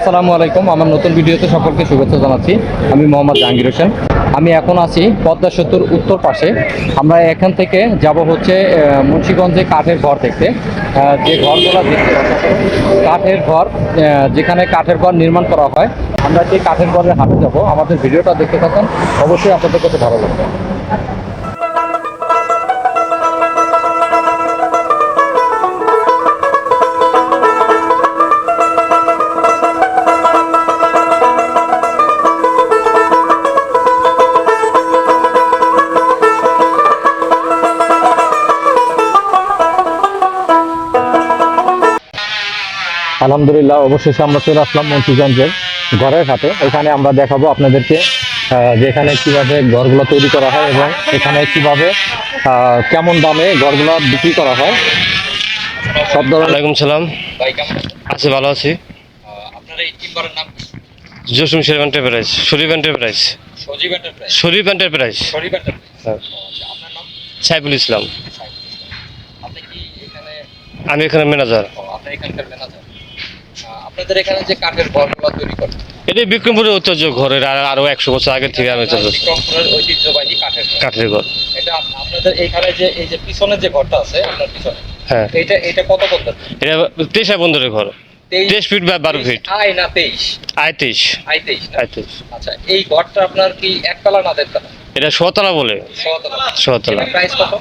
আসসালামু আলাইকুম। আমার নতুন ভিডিওতে সকলকে শুভেচ্ছা জানাচ্ছি। আমি মোহাম্মদ জাহাঙ্গীর হোসেন। আমি এখন আছি পদ্মা সেতুর উত্তর পাশে। আমরা এখান থেকে যাব হচ্ছে মুন্সিগঞ্জে কাঠের ঘর দেখতে। যে ঘরগুলো দেখতে কাঠের ঘর, যেখানে কাঠের ঘর নির্মাণ করা হয়, আমরা সেই কাঠের ঘরের হাতে যাব। আমাদের ভিডিওটা দেখতে থাকুন, অবশ্যই আপনাদের কাছে ভালো লাগবে। আলহামদুলিল্লাহ, অবশেষে আমরা চলে আসলাম মুন্সিগঞ্জের ঘরের হাতে। এখানে আমরা দেখাবো আপনাদেরকে যে এখানে কিভাবে ঘরগুলো তৈরি করা হয় এবং এখানে কিভাবে কেমন দামে ঘরগুলো বিক্রি করা হয় সব ধরনের। ওয়ালাইকুম সালাম। ভাই কেমন আছি, ভালো আছি। আপনার এই টিম্বারের নাম কি? জসিম শরীফ এন্টারপ্রাইজ, শরীফ এন্টারপ্রাইজ, সজীব এন্টারপ্রাইজ। শরীফ এন্টারপ্রাইজ। শরীফ এন্টারপ্রাইজ। হ্যাঁ। আপনার নাম? সাইফুল ইসলাম। আপনি কি এখানে? আমি এখানে ম্যানেজার। আপনি এখানকার ম্যানেজার। আপনাদের এখানে যে কাঠের ঘরগুলো তৈরি করে, এটা বিক্রমপুরের ঐতিহ্য ঘরের, আরো 100 বছর আগে থেকে আমি বিক্রমপুরের ঐতিহ্যবাহী কাঠের ঘর। কাঠের ঘর। এটা আপনাদের এখানে যে এই যে পিছনে যে ঘরটা আছে আপনার পিছনে, হ্যাঁ, এটা কত পদ্ধতি? এটা 23 বন্দরের ঘর, 23 ফিট বা 12 ফিট। আয় না 23? আয় 23। আয় 23 না? আয় 23। আচ্ছা, এই ঘরটা আপনার কি একতলা না দেড়তলা? এটা 16 বলে। 16। প্রাইস কত?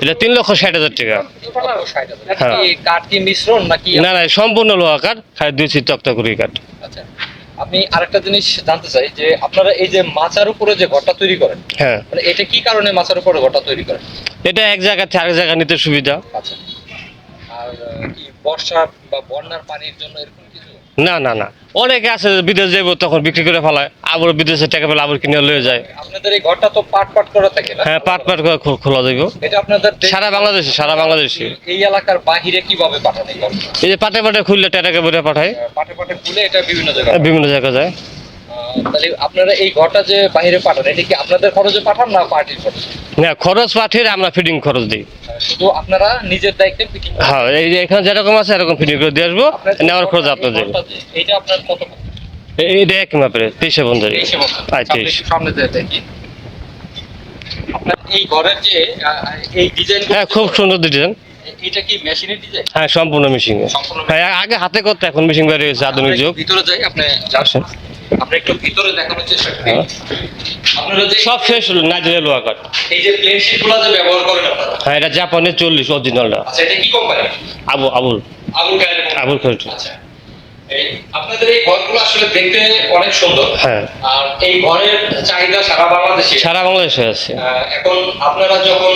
এটা 3,60,000 টাকা। 3,60,000। হ্যাঁ। কি কাঠ কি মিশ্রণ নাকি? না না, সম্পূর্ণ লোহা কাঠ, খালি 2 সিট তক্তা করে কাঠ। আচ্ছা, আমি আরেকটা জিনিস জানতে চাই যে আপনারা এই যে মাচার উপরে যে ঘরটা তৈরি করেন, হ্যাঁ, মানে এটা কি কারণে মাচার উপরে ঘরটা তৈরি করেন? এটা এক জায়গা থেকে আরেক জায়গা নিতে সুবিধা। আচ্ছা, আর কি বর্ষা বা বন্যার পানির জন্য এরকম কিছু? না না না, অনেকে আছে বিদেশ যাবো তখন বিক্রি করে ফেলায়, আবার বিদেশে টাকা পেলে আবার কিনে লয়ে যায়। আপনাদের এই ঘরটা তো পাট পাট করা থাকে না? হ্যাঁ, পাট পাট করে খোলা যাইব। এটা আপনাদের সারা বাংলাদেশে, সারা বাংলাদেশে। এই এলাকার বাহিরে কিভাবে পাঠান এই ঘর? এই যে পাটে পাটে খুললে টাটাকে বেড়ে পাঠায়, পাটে পাটে খুলে এটা বিভিন্ন জায়গায়। বিভিন্ন জায়গায় যায়। তাহলে আপনারা এই ঘরটা যে বাইরে পাঠান, এটা কি আপনাদের খরচে পাঠান না পার্টির খরচ? না, খরচ পাঠিয়ে আমরা ফিটিং খরচ দিই। শুধু আপনারা নিজের দায়িত্বে ফিটিং? হ্যাঁ, এই যে এখানে যেরকম আছে এরকম ফিটিং করে দিয়ে আসবো, নেওয়ার খরচ আপনাদের। এটা আপনার কত? এইটা এক মাপের 23 বন্ধের। 23 সামনে দিয়ে দেখি আপনার এই ঘরের যে এই ডিজাইন। হ্যাঁ, খুব সুন্দর ডিজাইন। এটা কি মেশিনের ডিজাইন? হ্যাঁ, সম্পূর্ণ মেশিন। হ্যাঁ, আগে হাতে করতে, এখন মেশিন বের হয়েছে, আধুনিক যুগ। ভিতরে যাই, আপনি আসেন। আপনি একটু ভিতরে দেখানোর চেষ্টা করেন। আপনারা যে সব ফ্রেশ নাইজেরিয়া লোহা কাঠ। এই যে প্লেন শীটগুলো যে ব্যবহার করেন আপনারা, হ্যাঁ, এটা জাপানের 40 অরিজিনালটা। আচ্ছা, এটা কি কোম্পানি? আবুল আবুল কায়ের কোম্পানি। আবুল কায়ের। আচ্ছা, এই আপনাদের এই ঘরগুলো আসলে দেখতে অনেক সুন্দর। হ্যাঁ, আর এই ঘরের চাহিদা সারা বাংলাদেশে। সারা বাংলাদেশে আছে। এখন আপনারা যখন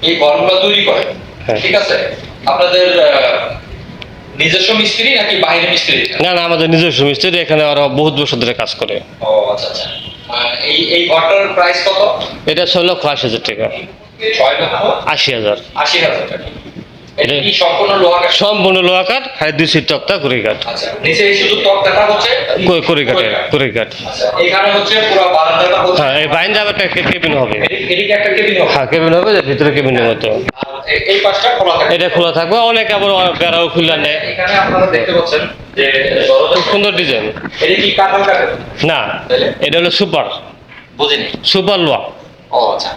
এই ঘরগুলো তৈরি করেন, হ্যাঁ। ঠিক আছে, আপনাদের নিজস্ব মিস্ত্রি নাকি বাইরে মিস্ত্রি? না না, আমাদের নিজস্ব মিস্ত্রি, এখানে আরো বহুত বছর ধরে কাজ করে। ও আচ্ছা আচ্ছা। এই এই ঘরটার প্রাইস কত? এটা 6,80,000 টাকা। 6,80,000? 80,000 টাকা। এটা কি সম্পূর্ণ লোহা কাঠ? সম্পূর্ণ লোহা কাঠ, খালি 2 সিট তক্তা করে কাঠ। আচ্ছা, নিচে এই শুধু তক্তাটা হচ্ছে করে কাঠ। আচ্ছা, এখানে হচ্ছে পুরো বারান্দাটা হচ্ছে। হ্যাঁ, এই বাইন যাবে একটা কেবিন হবে। এদিকে একটা কেবিন হবে। হ্যাঁ, কেবিন হবে, যে ভিতরে কেবিনের মতো। আর এই পাশটা খোলা থাকে। এটা খোলা থাকবে, অনেক আবার বেড়াও খুলে নেয়। এখানে আপনারা দেখতে পাচ্ছেন যে খুব সুন্দর ডিজাইন। এটা কি কাঠাল কাঠের? না, এটা হলো সুপার। বুঝিনি। সুপার লোহা। ও আচ্ছা,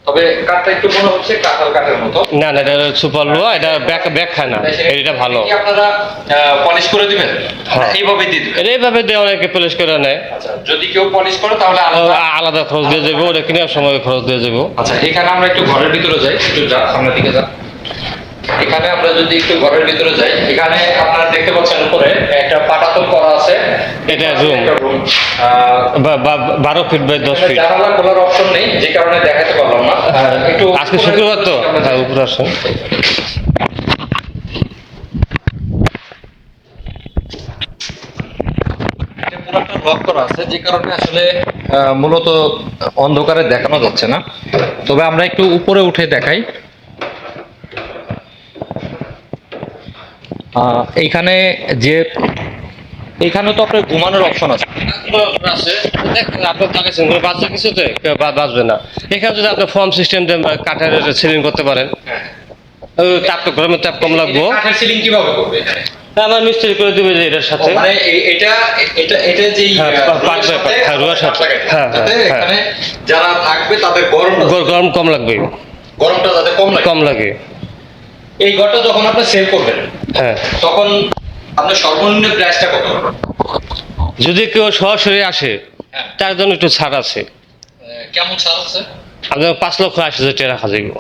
তবে কাঠটা একটু মনে হচ্ছে কাঁঠাল কাঠের মতো। না না, এটা সুপার লোহা, এটা ব্যাক খায় না, এটা ভালো। আপনারা পলিশ করে দিবেন? হ্যাঁ, এইভাবে দিয়ে দিবেন? এটা এইভাবে দিয়ে অনেকে পলিশ করে নেয়। আচ্ছা, যদি কেউ পলিশ করে তাহলে আলাদা খরচ দিয়ে যাবো, ওটা কেনার সময় খরচ দিয়ে যাবো। আচ্ছা, এখানে আমরা একটু ঘরের ভিতরে যাই, একটু সামনের দিকে যান। এখানে আমরা যদি একটু ঘরের ভিতরে যাই, এখানে আপনারা দেখতে পাচ্ছেন উপরে একটা পাটাতন করা আছে। এটা রুম 12 ফিট বাই 10 ফিট। জানালা খোলার অপশন নেই, যে কারণে দেখাতে পারলাম না। একটু আজকে শুক্রবার তো, হ্যাঁ, উপরে আসেন। লক করা আছে, যে কারণে আসলে মূলত অন্ধকারে দেখানো যাচ্ছে না। তবে আমরা একটু উপরে উঠে দেখাই। এইখানে যে এখানে তো আপনার ঘুমানোর অপশন আছে। দেখেন, আপনার তাকাচ্ছেন কোনো বাচ্চা কিছুতে বাঁচবে না। এখানে যদি আপনি ফর্ম সিস্টেম দেন বা কাঠের সিলিং করতে পারেন, তাপ গরমের তাপ কম লাগবো। কাঠের সিলিং কিভাবে করবে এখানে? আমার মিস্ত্রি করে দিবে যে এটার সাথে। মানে এটা এটা এটা যে হ্যাঁ, পাটবে, হ্যাঁ, রুয়ার সাথে। হ্যাঁ, যাতে হ্যাঁ, এখানে যারা থাকবে তাদের গরম কম লাগবে, গরমটা যাতে কম লাগে। কম লাগে। এই ঘরটা যখন আপনি সেল করবেন হ্যাঁ, তখন আপনার সর্বনিম্ন প্রাইসটা কত? যদি কেউ সরাসরি আসে হ্যাঁ। তার জন্য একটু ছাড় আছে। কেমন ছাড় আছে? আপনার 5,80,000 টাকা রাখা যাবে।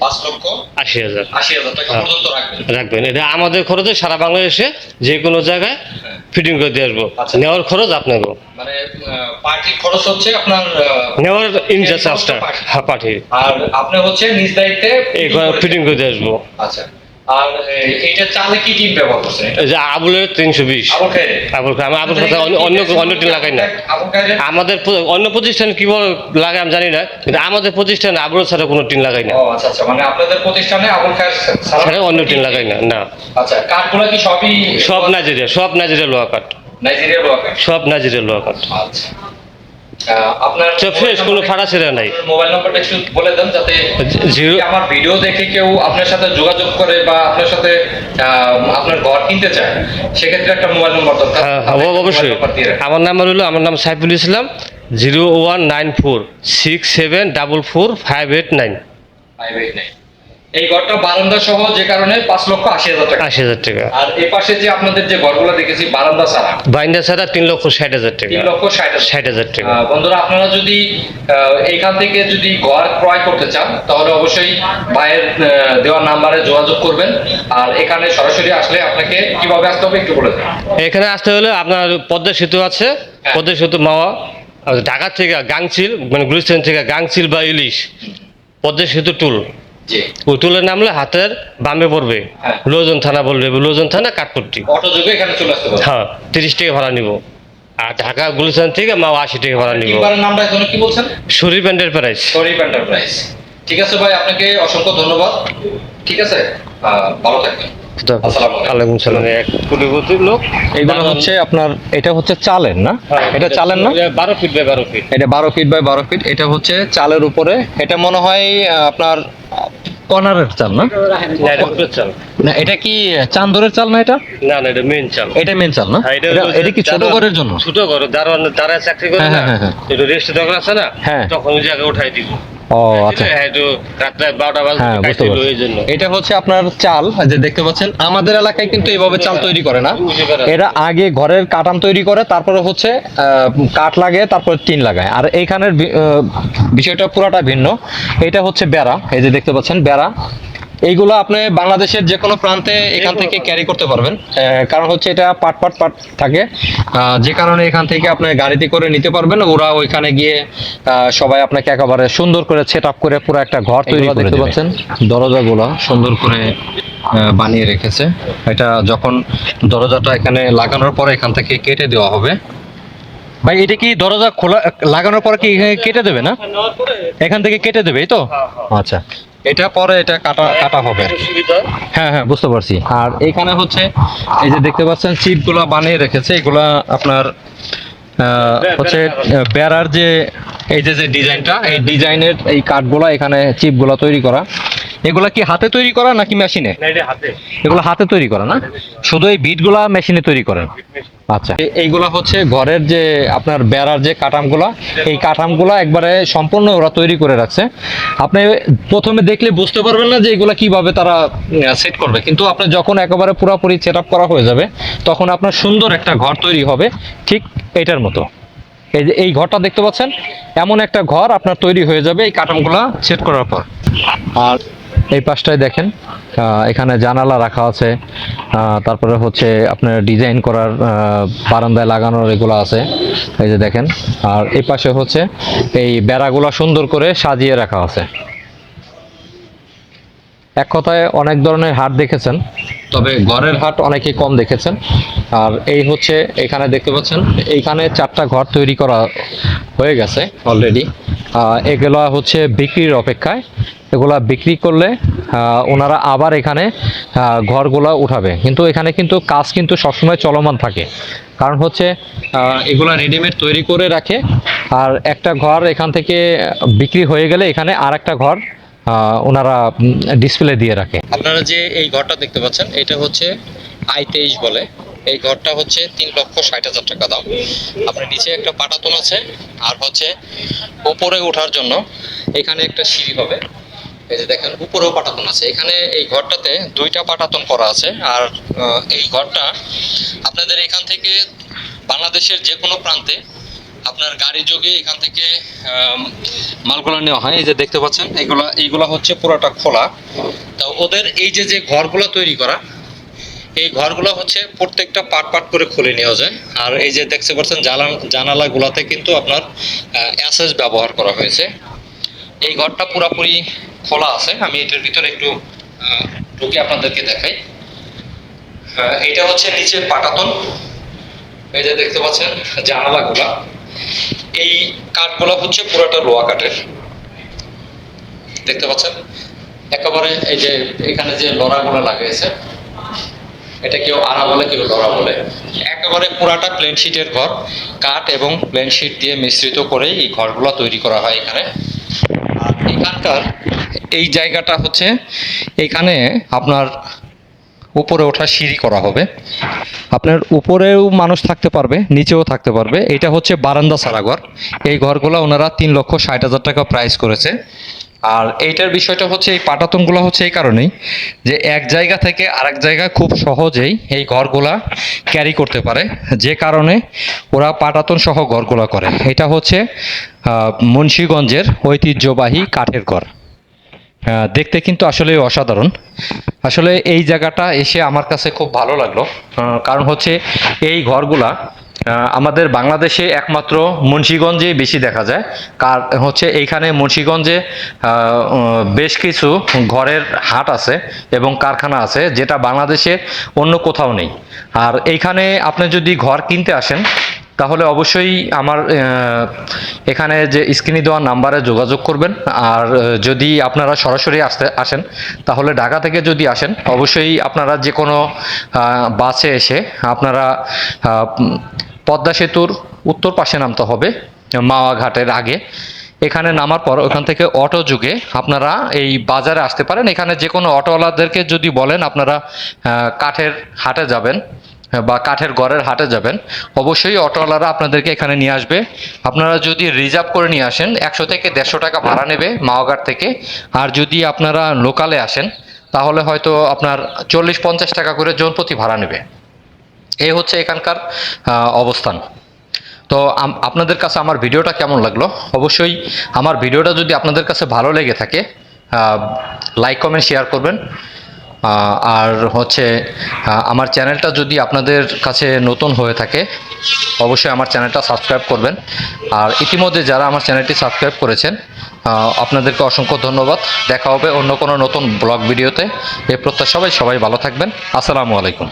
5,80,000 80,000 টাকা হ্যাঁ। পর্যন্ত রাখবেন। রাখবেন। এটা আমাদের খরচে সারা বাংলাদেশে যে কোনো জায়গায় হ্যাঁ। ফিটিং করে দিয়ে আসবো। আচ্ছা। নেওয়ার খরচ আপনাকে, মানে পার্টির খরচ হচ্ছে আপনার নেওয়ার ইনচার্জ চার্জটা পাঠিয়ে আর আপনি হচ্ছে নিজ দায়িত্বে এই ফিটিং করে দিয়ে আসবো। আচ্ছা। আর এইটা চালে কি টিম ব্যবহার করছেন? এই যে আবুলের 320 আবুল খায়ের। আমি আবুল কথা অন্য টিন লাগাই না। আবুল খায়ের। আমাদের অন্য প্রতিষ্ঠান কিভাবে লাগাই আমি জানি না, কিন্তু আমাদের প্রতিষ্ঠানে আবুল ছাড়া কোনো টিন লাগাই না। ও আচ্ছা আচ্ছা, মানে আপনাদের প্রতিষ্ঠানে আবুল খায়ের ছাড়া অন্য টিন লাগাই না। না, আচ্ছা, কাঠগুলো কি সবই সব নাইজেরিয়া লোহা কাঠ, নাইজেরিয়ার লোহা কাঠ? সব নাইজেরিয়া লোহা কাঠ। আচ্ছা। আপনার সব ফ্রেশ, কোনো ফাটা ছেড়া নাই। মোবাইল নাম্বারটা একটু বলে দেন যাতে জিরো যদি আমার ভিডিও দেখে কেউ আপনার সাথে যোগাযোগ করে বা আপনার সাথে আপনার ঘর কিনতে চায় সেক্ষেত্রে একটা মোবাইল নাম্বার দরকার। হ্যাঁ, আপনি একটা অবশ্যই। মোবাইল নাম্বার দিয়ে রাখেন। আমার নাম সাইফুল ইসলাম। 019467445889। 589 এই ঘরটা বারান্দা সহ যে কারণে 5,80,000 টাকা। 80,000 টাকা। আর এই পাশে যে আপনাদের যে ঘরগুলো দেখেছি বারান্দা ছাড়া বাইন্দা ছাড়া 3,60,000 টাকা। 3,60,000 60,000 টাকা। বন্ধুরা, আপনারা যদি এইখান থেকে যদি ঘর ক্রয় করতে চান তাহলে অবশ্যই ভাইয়ের দেওয়া নাম্বারে যোগাযোগ করবেন। আর এখানে সরাসরি আসলে আপনাকে কিভাবে আসতে হবে একটু বলে দেন। এখানে আসতে হলে আপনার পদ্মা সেতু আছে, হ্যাঁ। পদ্মা সেতু মাওয়া, আর ঢাকা থেকে গাংচিল, মানে গুলিস্তান থেকে গাংচিল বা ইলিশ, পদ্মা সেতু টুল, জি। ওই টুলে নামলে হাতের বামে পড়বে হ্যাঁ। লোজন থানা বলবে, লোজন থানা কাঠপট্টি। অটো যোগে এখানে চলে আসতে পারবেন। হ্যাঁ, 30 টাকা ভাড়া নিব। আর ঢাকা গুলিস্তান থেকে মাওয়া 80 টাকা ভাড়া নিব। তিনবারের নামটা এখন কি বলছেন? শরীফ এন্টারপ্রাইজ। শরীফ এন্টারপ্রাইজ। ঠিক আছে ভাই, আপনাকে অসংখ্য ধন্যবাদ। ঠিক আছে, ভালো থাকবেন। আসসালামু আলাইকুম। ওয়ালাইকুম সালাম। 1 কোটিপতির লোক। এইগুলো হচ্ছে আপনার, এটা হচ্ছে চালের না? এটা চালের না? 12 ফিট বাই 12 ফিট। এটা 12 ফিট বাই 12 ফিট। এটা হচ্ছে চালের উপরে। এটা মনে হয় আপনার কর্নারের চাল না? না, এটা উপরের চাল। না, এটা কি চান্দরের চাল না? এটা না, এটা মেইন চাল। এটা মেন চাল না? হ্যাঁ, এটা কি ছোট ঘরের জন্য? ছোট ঘর, দাঁড়ায় চাকরি করে হ্যাঁ, না, হ্যাঁ, হ্যাঁ। একটু রেস্ট দরকার আছে না, হ্যাঁ। তখন ওই জায়গায় উঠাই দিব। ও আচ্ছা। হ্যাঁ, একটু রাত্রে 12টা বাজে হ্যাঁ, বুঝতে পারছি। এই জন্য। এটা হচ্ছে আপনার চাল, যে দেখতে পাচ্ছেন আমাদের এলাকায় কিন্তু এইভাবে চাল তৈরি করে না। বুঝতে পারা। এরা আগে ঘরের কাঠাম তৈরি করে, তারপরে হচ্ছে কাঠ লাগে, তারপরে টিন লাগায়। আর এইখানের বিষয়টা পুরাটা ভিন্ন। এটা হচ্ছে বেড়া, এই যে দেখতে পাচ্ছেন বেড়া। এইগুলো আপনি বাংলাদেশের যে কোনো প্রান্তে এখান থেকে ক্যারি করতে পারবেন, কারণ হচ্ছে এটা পাট থাকে, যে কারণে এখান থেকে আপনি গাড়িতে করে নিতে পারবেন। ওরা ওইখানে গিয়ে সবাই আপনাকে একেবারে সুন্দর করে সেট আপ করে পুরো একটা ঘর তৈরি করে দেখতে পাচ্ছেন। দরজাগুলো সুন্দর করে বানিয়ে রেখেছে। এটা যখন দরজাটা এখানে লাগানোর পরে এখান থেকে কেটে দেওয়া হবে। ভাই, এটা কি দরজা খোলা লাগানোর পরে কি এখানে কেটে দেবে না? এখান থেকে কেটে দেবে, এই তো? আচ্ছা, এটা পরে এটা কাটা হবে। হ্যাঁ হ্যাঁ, বুঝতে পারছি। আর এখানে হচ্ছে এই যে দেখতে পাচ্ছেন চিপগুলো বানিয়ে রেখেছে। এগুলা আপনার হচ্ছে বেড়ার যে এই যে ডিজাইনটা, এই ডিজাইনের এই কাঠগুলা এখানে চিপগুলা তৈরি করা। এগুলা কি হাতে তৈরি করা নাকি মেশিনে? এগুলো হাতে তৈরি করা না, শুধু এই বিটগুলা মেশিনে তৈরি করেন? আচ্ছা, এইগুলা হচ্ছে ঘরের যে আপনার বেড়ার যে কাঠামগুলা, এই কাঠামগুলা একবারে সম্পূর্ণ ওরা তৈরি করে রাখছে। আপনি প্রথমে দেখলে বুঝতে পারবেন না যে এগুলা কিভাবে তারা সেট করবে, কিন্তু আপনি যখন একেবারে পুরোপুরি সেট আপ করা হয়ে যাবে তখন আপনার সুন্দর একটা ঘর তৈরি হবে, ঠিক এটার মতো। এই যে এই ঘরটা দেখতে পাচ্ছেন, এমন একটা ঘর আপনার তৈরি হয়ে যাবে এই কাঠামগুলা সেট করার পর। আর এই পাশটায় দেখেন, এখানে জানালা রাখা আছে, তারপরে হচ্ছে আপনার ডিজাইন করার বারান্দায় লাগানোর এগুলো আছে, এই যে দেখেন। আর এই পাশে হচ্ছে এই বেড়াগুলো সুন্দর করে সাজিয়ে রাখা আছে। এক কথায় অনেক ধরনের হাট দেখেছেন, তবে ঘরের হাট অনেকে কম দেখেছেন। আর এই হচ্ছে এখানে দেখতে পাচ্ছেন, এইখানে 4টা ঘর তৈরি করা হয়ে গেছে অলরেডি। এগুলা হচ্ছে বিক্রির অপেক্ষায়। এগুলা বিক্রি করলে ওনারা আবার এখানে ঘরগুলা উঠাবে, কিন্তু এখানে কিন্তু কাজ কিন্তু সবসময় চলমান থাকে। কারণ হচ্ছে এগুলা রেডিমেড তৈরি করে রাখে, আর একটা ঘর এখান থেকে বিক্রি হয়ে গেলে এখানে আর একটা ঘর ওনারা ডিসপ্লে দিয়ে রাখে। আপনারা যে এই ঘরটা দেখতে পাচ্ছেন, এটা হচ্ছে I23 বলে। এই ঘরটা হচ্ছে 3,60,000 টাকা দাম। আপনার নিচে একটা পাটাতন আছে, আর হচ্ছে উপরে ওঠার জন্য এখানে একটা সিঁড়ি হবে। এই যে দেখেন উপরেও পাটাতন আছে। এখানে এই ঘরটাতে 2টা পাটাতন করা আছে। আর এই ঘরটা আপনাদের এখান থেকে বাংলাদেশের যে কোনো প্রান্তে আপনার গাড়ি যোগে এখান থেকে মালগুলো নেওয়া হয়। এই যে দেখতে পাচ্ছেন এইগুলা হচ্ছে পুরোটা খোলা। তো ওদের এই যে যে ঘরগুলো তৈরি করা, এই ঘরগুলো হচ্ছে প্রত্যেকটা পার্ট পার্ট করে খুলে নেওয়া যায়। আর এই যে দেখতে পাচ্ছেন জানালাগুলোতে কিন্তু আপনার অ্যাসেস ব্যবহার করা হয়েছে। এই ঘরটা পুরোপুরি খোলা আছে। আমি এটার ভিতরে একটু ঢুকে আপনাদেরকে দেখাই। এটা হচ্ছে নিচে পাটাতন। এই যে দেখতে পাচ্ছেন জানালাগুলা, এই কাঠগুলো হচ্ছে পুরোটা লোহা কাঠের। দেখতে পাচ্ছেন একেবারে এই যে এখানে যে লড়াগুলো লাগিয়েছে, এটা কেউ আড়া বলে কেউ লড়া বলে। একেবারে পুরাটা প্লেন শিটের ঘর, কাঠ এবং প্লেন শিট দিয়ে মিশ্রিত করে এই ঘরগুলো তৈরি করা হয় এখানে। আর এখানকার এই জায়গাটা হচ্ছে, এখানে আপনার উপরে ওঠা সিঁড়ি করা হবে। আপনার উপরেও মানুষ থাকতে পারবে, নিচেও থাকতে পারবে। এটা হচ্ছে বারান্দা ছাড়া ঘর। এই ঘরগুলো ওনারা 3,60,000 টাকা প্রাইস করেছে। আর এইটার বিষয়টা হচ্ছে এই পাটাতনগুলো হচ্ছে এই কারণেই যে এক জায়গা থেকে আরেক জায়গায় খুব সহজেই এই ঘরগুলা ক্যারি করতে পারে, যে কারণে ওরা পাটাতন সহ ঘরগুলা করে। এটা হচ্ছে মুন্সিগঞ্জের ঐতিহ্যবাহী কাঠের ঘর। দেখতে কিন্তু আসলে অসাধারণ। আসলে এই জায়গাটা এসে আমার কাছে খুব ভালো লাগলো। কারণ হচ্ছে এই ঘরগুলা আমাদের বাংলাদেশে একমাত্র মুন্সিগঞ্জে বেশি দেখা যায়। হচ্ছে এইখানে মুন্সিগঞ্জে বেশ কিছু ঘরের হাট আছে এবং কারখানা আছে, যেটা বাংলাদেশে অন্য কোথাও নেই। আর এইখানে আপনি যদি ঘর কিনতে আসেন, তাহলে অবশ্যই আমার এখানে যে স্ক্রিনে দেওয়া নাম্বারে যোগাযোগ করবেন। আর যদি আপনারা সরাসরি আসেন, তাহলে ঢাকা থেকে যদি আসেন, অবশ্যই আপনারা যে কোনো বাসে এসে আপনারা পদ্মা সেতুর উত্তর পাশে নামতে হবে, মাওয়া ঘাটের আগে। এখানে নামার পর ওখান থেকে অটো যুগে আপনারা এই বাজারে আসতে পারেন। এখানে যে কোনো অটোওয়ালাদেরকে যদি বলেন আপনারা কাঠের হাটে যাবেন বা কাঠের ঘরের হাটে যাবেন, অবশ্যই অটোওয়ালারা আপনাদেরকে এখানে নিয়ে আসবে। আপনারা যদি রিজার্ভ করে নিয়ে আসেন, 100 থেকে 150 টাকা ভাড়া নেবে মাওয়াঘাট থেকে। আর যদি আপনারা লোকালে আসেন, তাহলে হয়তো আপনার 40-50 টাকা করে জন প্রতি ভাড়া নেবে। এই হচ্ছে এখানকার অবস্থান। তো আপনাদের কাছে আমার ভিডিওটা কেমন লাগলো? অবশ্যই আমার ভিডিওটা যদি আপনাদের কাছে ভালো লেগে থাকে, লাইক কমেন্ট শেয়ার করবেন। আর হচ্ছে আমার চ্যানেলটা যদি আপনাদের কাছে নতুন হয়ে থাকে, অবশ্যই আমার চ্যানেলটা সাবস্ক্রাইব করবেন। আর ইতিমধ্যে যারা আমার চ্যানেলটি সাবস্ক্রাইব করেছেন, আপনাদেরকে অসংখ্য ধন্যবাদ। দেখা হবে অন্য কোনো নতুন ব্লগ ভিডিওতে। এই প্রত্যাশা সবাই ভালো থাকবেন। আসসালামু আলাইকুম।